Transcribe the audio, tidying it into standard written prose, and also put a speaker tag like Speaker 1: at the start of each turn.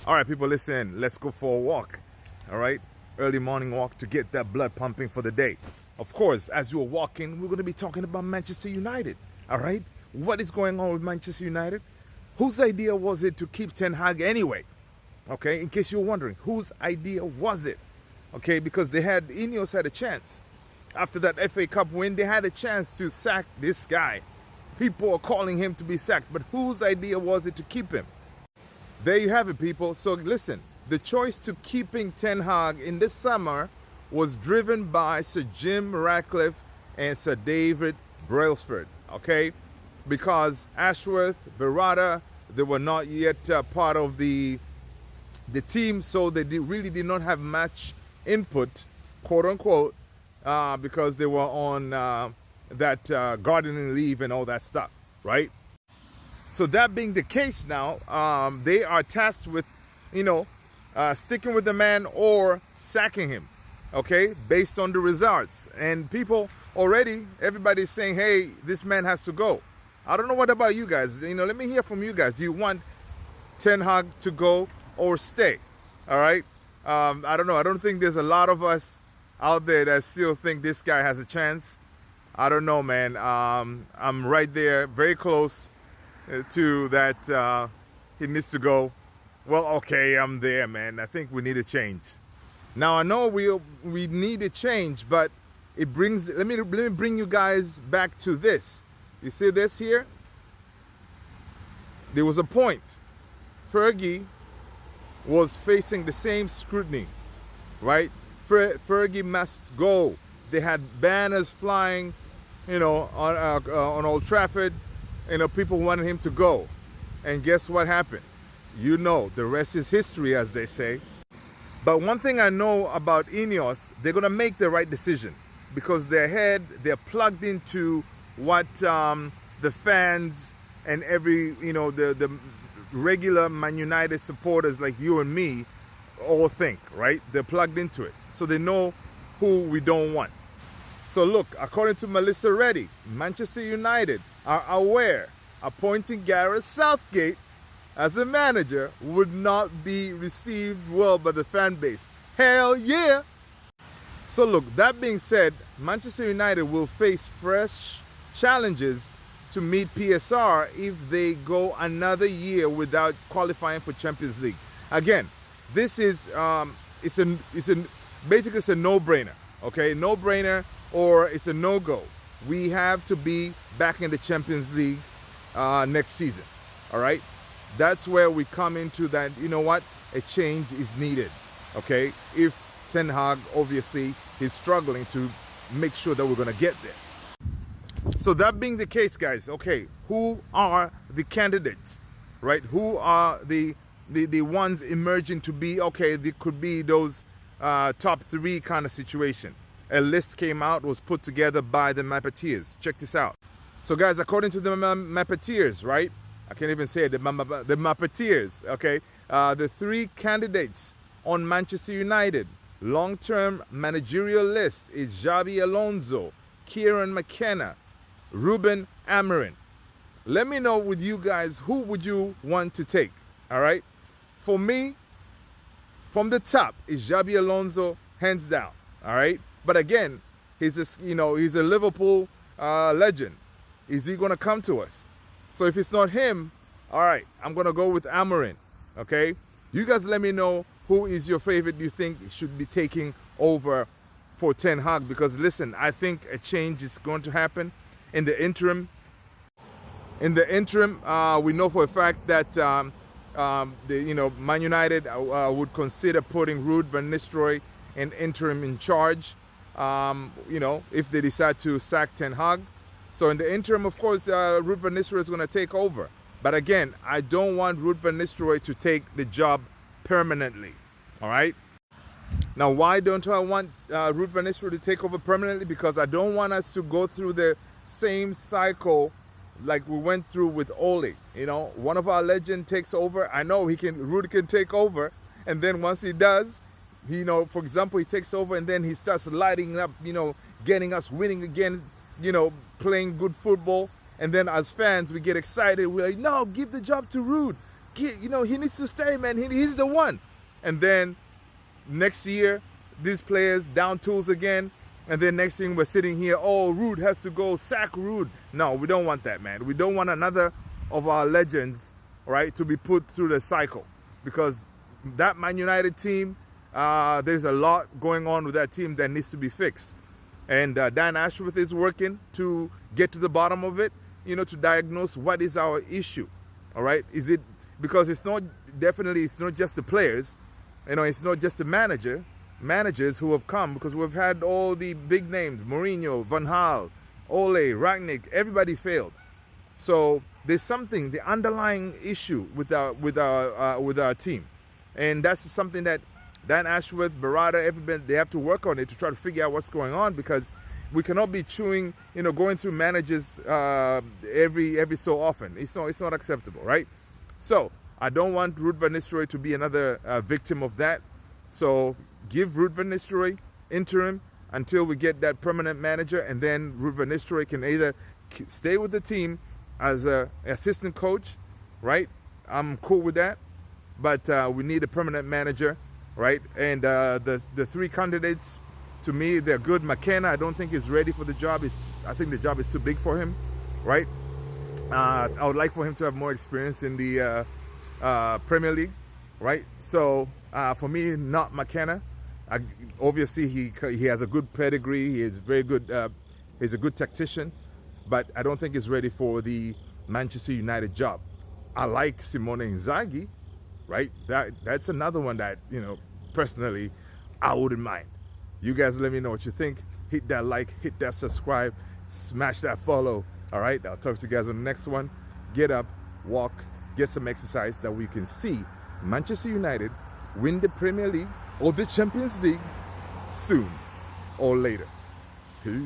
Speaker 1: All right, people, listen, let's go for a walk. All right, early morning walk to get that blood pumping for the day. Of course, as you're walking, we're going to be talking about Manchester United. All right, what is going on with Manchester United? Whose idea was it to keep Ten Hag anyway? Okay, in case you're wondering, whose idea was it? Okay, because Ineos had a chance. After that FA Cup win, they had a chance to sack this guy. People are calling him to be sacked, but whose idea was it to keep him? There you have it, people. So listen, the choice to keeping Ten Hag in this summer was driven by Sir Jim Ratcliffe and Sir David Brailsford, okay? Because Ashworth, Berrada, they were not yet part of the team, so they really did not have much input, quote unquote, because they were on that gardening leave and all that stuff, right? So that being the case now, they are tasked with, sticking with the man or sacking him, okay, based on the results. And people already, everybody's saying, hey, this man has to go. I don't know what about you guys. Let me hear from you guys. Do you want Ten Hag to go or stay? All right. I don't know. I don't think there's a lot of us out there that still think this guy has a chance. I don't know, man. I'm right there, very close to that he needs to go. Well, okay, I'm there, man. I think we need a change. Now I know we need a change, but it brings let me bring you guys back to this. You see this here? There was a point. Fergie was facing the same scrutiny, right? Fergie must go. They had banners flying, on Old Trafford. People wanted him to go. And guess what happened? The rest is history, as they say. But one thing I know about Ineos, they're going to make the right decision because they're plugged into what the fans and the regular Man United supporters like you and me all think, right? They're plugged into it. So they know who we don't want. So look, according to Melissa Reddy, Manchester United are aware appointing Gareth Southgate as the manager would not be received well by the fan base. Hell yeah! So look, that being said, Manchester United will face fresh challenges to meet PSR if they go another year without qualifying for Champions League. Again, this is basically it's a no-brainer, okay? No-brainer or it's a no-go. We have to be back in the Champions League next season, all right? That's where we come into that, a change is needed, okay? If Ten Hag, obviously, is struggling to make sure that we're going to get there. So that being the case, guys, okay, who are the candidates, right? Who are the ones emerging to be, okay, they could be those top three kind of situation. A list came out, was put together by the Mappeteers. Check this out. So, guys, according to the Mappeteers, right? I can't even say it, the Mappeteers, okay? The three candidates on Manchester United long-term managerial list is Xabi Alonso, Kieran McKenna, Ruben Amorim. Let me know with you guys, who would you want to take, all right? For me, from the top is Xabi Alonso, hands down, all right? But again, he's a Liverpool legend. Is he going to come to us? So if it's not him, all right, I'm going to go with Amorim, okay? You guys let me know who is your favorite you think should be taking over for Ten Hag, because listen, I think a change is going to happen in the interim. We know for a fact that Man United would consider putting Ruud van Nistelrooy in interim in charge, if they decide to sack Ten Hag. So in the interim, of course, Ruud van Nistelrooy is going to take over. But again, I don't want Ruud van Nistelrooy to take the job permanently, all right? Now, why don't I want Ruud van Nistelrooy to take over permanently? Because I don't want us to go through the same cycle like we went through with Ole. One of our legends takes over. I know Ruud can take over, and then once he does, for example, he takes over and then he starts lighting up, getting us winning again, playing good football. And then as fans, we get excited. We're like, no, give the job to Ruud. he needs to stay, man. He's the one. And then next year, these players down tools again. And then next thing we're sitting here, oh, Rude has to go, sack Rude. No, we don't want that, man. We don't want another of our legends, right, to be put through the cycle. Because that Man United team, there's a lot going on with that team that needs to be fixed. And Dan Ashworth is working to get to the bottom of it, to diagnose what is our issue, all right? Is it, because it's not just the players, it's not just the managers who have come, because we've had all the big names, Mourinho, Van Gaal, Ole, Rangnick, everybody failed. So there's something, the underlying issue with our team. And that's something that Dan Ashworth, Barada, everybody, they have to work on it to try to figure out what's going on, because we cannot be chewing, going through managers every so often. It's not acceptable, right? So I don't want Ruud van Nistelrooy to be another victim of that. So give Ruud van Nistelrooy interim until we get that permanent manager, and then Ruud van Nistelrooy can either stay with the team as an assistant coach, right? I'm cool with that, but we need a permanent manager, right? And the three candidates, to me, they're good. McKenna, I don't think is ready for the job. I think the job is too big for him, right? I would like for him to have more experience in the Premier League, right? So for me, not McKenna. Obviously, he has a good pedigree. He is very good. He's a good tactician, but I don't think he's ready for the Manchester United job. I like Simone Inzaghi, right? That's another one that, personally, I wouldn't mind. You guys let me know what you think. Hit that like, hit that subscribe, smash that follow. All right, I'll talk to you guys on the next one. Get up, walk, get some exercise, that we can see Manchester United win the Premier League or the Champions League soon or later. Peace.